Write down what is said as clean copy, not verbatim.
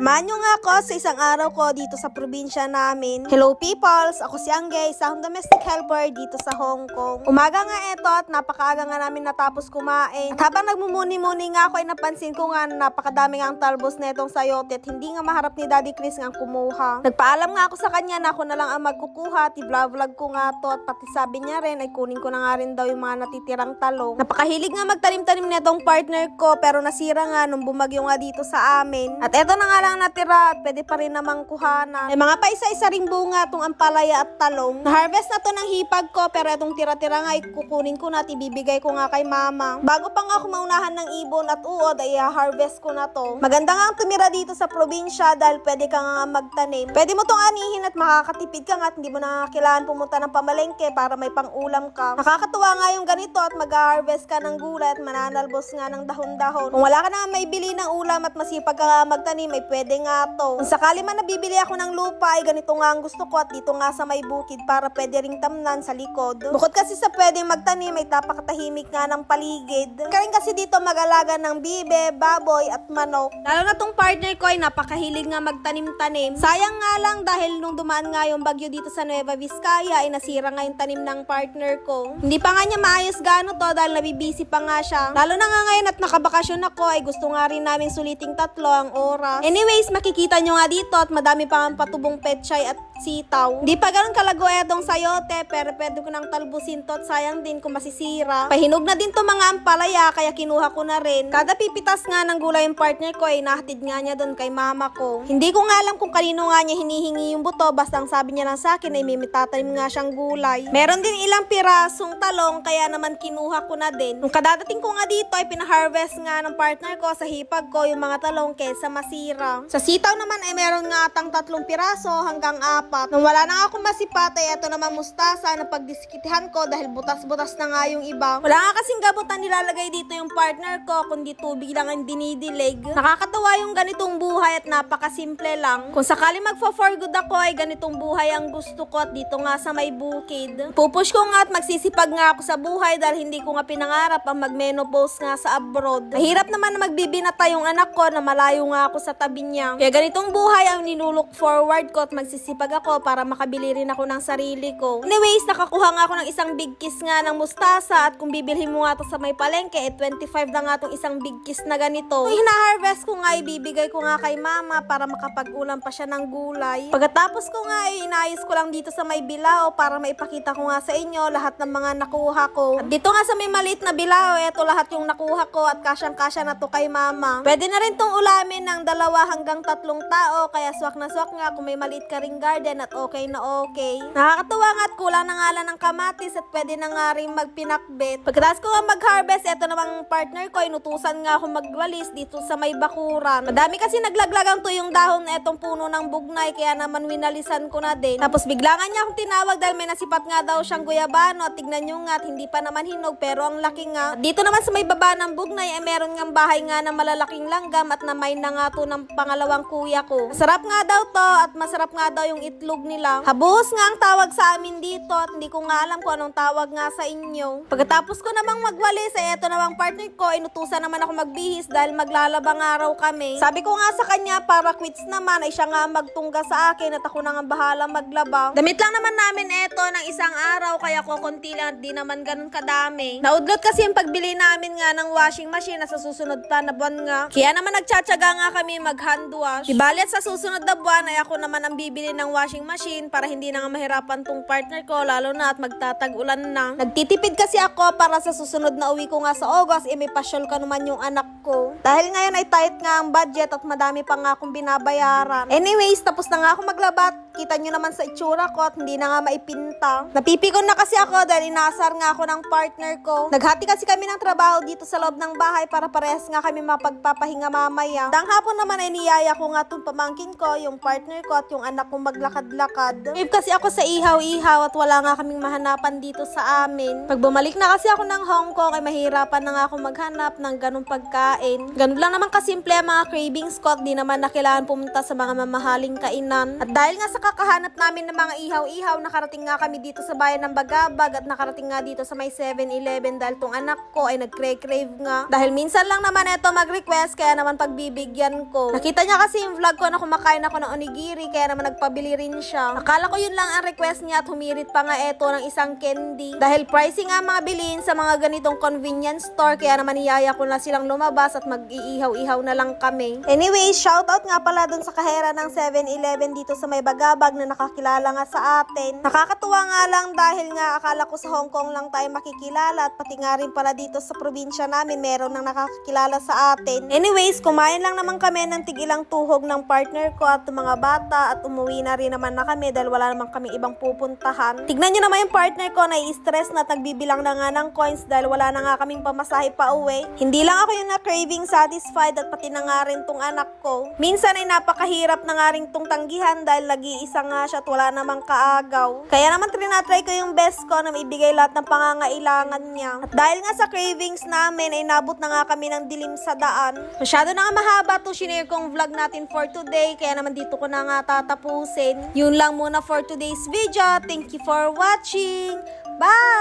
Samahan nyo nga ako sa isang araw ko dito sa probinsya namin. Hello peoples! Ako si Angge, isang domestic helper dito sa Hong Kong. Umaga nga eto at napakaaga nga namin natapos kumain. At habang nagmumuni-muni nga ako ay napansin ko nga na napakadami nga ang talbos na itong sayote at hindi nga maharap ni Daddy Chris nga kumuha. Nagpaalam nga ako sa kanya na ako na lang ang magkukuha at i-vlog ko nga to at pati sabi niya rin ay kunin ko na nga rin daw yung mga natitirang talong. Napakahilig nga magtanim-tanim na itong partner ko pero nasira nga nung bumagyo nga dito sa amin. At eto na nga lang natira at pwede pa rin namang kuhanan. May mga paisa-isa ring bunga itong ampalaya at talong. Na-harvest na to ng hipag ko pero itong tira-tira nga ay kukunin ko na at ibibigay ko nga kay mama. Bago pa nga ako maunahan ng ibon at uod ay harvest ko na to. Maganda nga ang tumira dito sa probinsya dahil pwede ka nga magtanim. Pwede mo tong anihin at makakatipid ka nga at hindi mo na kailangan pumunta ng pamalengke para may pang-ulam ka. Nakakatuwa nga yung ganito at mag-harvest ka ng gulay at mananalbos nga ng dahon-dahon. Kung wala ka na may bili ng ulam at masipag ka nga magtanim ay pwede nga to. Kung sakali man nabibili ako ng lupa ay ganito nga ang gusto ko at dito nga sa may bukid para pwede ring tamnan sa likod. Bukod kasi sa pwedeng magtanim ay tapakatahimik nga ng paligid. Karing kasi dito mag-alaga ng bibe, baboy at manok. Lalo na tong partner ko ay napakahilig nga magtanim-tanim. Sayang nga lang dahil nung dumaan nga yung bagyo dito sa Nueva Vizcaya ay nasira nga yung tanim ng partner ko. Hindi pa nga niya maayos gaano to dahil nabibisi pa nga siya. Lalo na nga ngayon at nakabakasyon ako ay gusto nga rin namin suliting 3 ang oras. Anyways, makikita nyo nga dito at madami pa nga patubong pechay at sitaw. Hindi pa ganun kalago etong sayote pero pwede ko nang talbusin to at sayang din kung masisira. Pahinog na din to mga ampalaya kaya kinuha ko na rin. Kada pipitas nga ng gulay yung partner ko ay nahatid nga niya doon kay mama ko. Hindi ko nga alam kung kanino nga niya hinihingi yung buto basta ang sabi niya lang sa akin ay may mitatanim nga siyang gulay. Meron din ilang pirasong talong kaya naman kinuha ko na din. Nung kadadating ko nga dito ay pinaharvest nga ng partner ko sa hipag ko yung mga talong kesa masira. Sa sitaw naman ay meron nga atang 3 piraso hanggang 4. Nung wala na nga akong masipat ay eto naman mustasa na pagdiskitihan ko dahil butas-butas na nga yung iba. Wala nga kasing gabutan nilalagay dito yung partner ko kundi tubig lang ang dinidilig. Nakakatawa yung ganitong buhay at napakasimple lang. Kung sakali magfa-for good ako ay ganitong buhay ang gusto ko at dito nga sa may bukid. Pupush ko nga at magsisipag nga ako sa buhay dahil hindi ko nga pinangarap ang mag-menopause nga sa abroad. Mahirap naman na magbibinata yung anak ko na malayo nga ako sa tabi niya. Kaya ganitong buhay ang nilulook forward ko at magsisipag ako para makabili rin ako ng sarili ko. Anyways, nakakuha nga ako ng isang big kiss nga ng mustasa at kung bibilhin mo nga to sa may palengke, 25 na nga tong isang big kiss na ganito. Kung hina-harvest ko nga, ibibigay ko nga kay mama para makapag-ulam pa siya ng gulay. Pagkatapos ko nga, inayos ko lang dito sa may bilao para maipakita ko nga sa inyo lahat ng mga nakuha ko. At dito nga sa may maliit na bilao, eto lahat yung nakuha ko at kasyang-kasya na to kay mama. Pwede na rin tong ulamin ng 2 hanggang 3 tao, kaya swak na swak nga kung may maliit ka ring garden at okay na okay. Nakakatuwa nga at kulang na nga lang ng kamatis at pwede na nga rin magpinakbet. Pagkatapos ko nga mag-harvest, eto namang partner ko, inutusan nga ako magwalis dito sa may bakuran. Madami kasi naglaglagang to yung dahon na etong puno ng bugnay, kaya naman winalisan ko na din. Tapos bigla nga niya akong tinawag dahil may nasipat nga daw siyang guyabano at tignan nyo nga at hindi pa naman hinog pero ang laki nga. At dito naman sa may baba ng bugnay ay meron nga bahay nga na malalaking langgam at namay na nga to ng pangalawang kuya ko. Masarap nga daw to at masarap nga daw yung itlog nila. Habuhos nga ang tawag sa amin dito at hindi ko nga alam kung anong tawag nga sa inyo. Pagkatapos ko namang magwalis ay eto namang partner ko, inutusan naman ako magbihis dahil maglalabang araw kami. Sabi ko nga sa kanya para quits naman ay siya nga magtungga sa akin at ako na nga bahala maglaba. Damit lang naman namin eto ng isang araw kaya ko konti lang at di naman ganun kadami. Naudlot kasi yung pagbili namin nga ng washing machine na sa susunod pa na buwan nga. Kaya naman nagtsatsaga nga kami mag hand wash. Ibalit sa susunod na buwan ay ako naman ang bibili ng washing machine para hindi na nga mahirapan tong partner ko lalo na at magtatag-ulan na. Nagtitipid kasi ako para sa susunod na uwi ko nga sa August may pasyal ka naman yung anak ko. Dahil ngayon ay tight nga ang budget at madami pa nga akong binabayaran. Anyways, tapos na nga ako maglabat. Kita nyo naman sa itsura ko at hindi na nga maipinta. Napipikon na kasi ako dahil inaasar nga ako ng partner ko. Naghati kasi kami ng trabaho dito sa loob ng bahay para parehas nga kami mapagpapahinga mamaya. Dang hapon naman ay niyaya ko nga itong pamangkin ko, yung partner ko at yung anak ko maglakad-lakad. Trip kasi ako sa ihaw-ihaw at wala nga kaming mahanapan dito sa amin. Pag bumalik na kasi ako ng Hong Kong ay mahirapan na nga ako maghanap ng ganong pagkain. Ganun lang naman kasimple ang mga cravings ko at di naman na kailangan pumunta sa mga mamahaling kainan. At dahil nga sa kakahanap namin ng mga ihaw-ihaw, nakarating nga kami dito sa bayan ng Bagabag at nakarating nga dito sa may 7-Eleven dahil tong anak ko ay nagcrave nga. Dahil minsan lang naman ito mag-request, kaya naman pagbibigyan ko. Nakita niya kasi yung vlog ko na kumakain ako ng onigiri, kaya naman nagpabili rin siya. Akala ko yun lang ang request niya at humirit pa nga ito ng isang candy. Dahil pricing nga mga bilhin sa mga ganitong convenience store, kaya naman iyaya ko na silang lumabas at mag-iihaw-ihaw na lang kami. Anyway, shoutout nga pala dun sa kahera ng 7-Eleven dito sa may Bagabag na nakakilala nga sa atin. Nakakatuwa nga lang dahil nga akala ko sa Hong Kong lang tayo makikilala at pati nga rin pala dito sa probinsya namin meron nang nakakilala sa atin. Anyways, kumain lang naman kami ng tigilang tuhog ng partner ko at mga bata at umuwi na rin naman na kami dahil wala naman kami ibang pupuntahan. Tignan nyo naman yung partner ko na i-stress na at nagbibilang na nga ng coins dahil wala na nga kaming pamasahe pa uwi. Hindi lang ako yung na-craving satisfied at pati na nga rin tong anak ko. Minsan ay napakahirap na nga rin tong tanggihan dahil nag-iisa nga siya at wala namang kaagaw. Kaya naman trinatry ko yung best ko na maibigay lahat ng pangangailangan niya. At dahil nga sa cravings namin ay nabot na nga kami ng dilim sa daan. Masyado na nga mahaba to shinare kong vlog natin for today, kaya naman dito ko na nga tatapusin. Yun lang muna for today's video. Thank you for watching. Bye!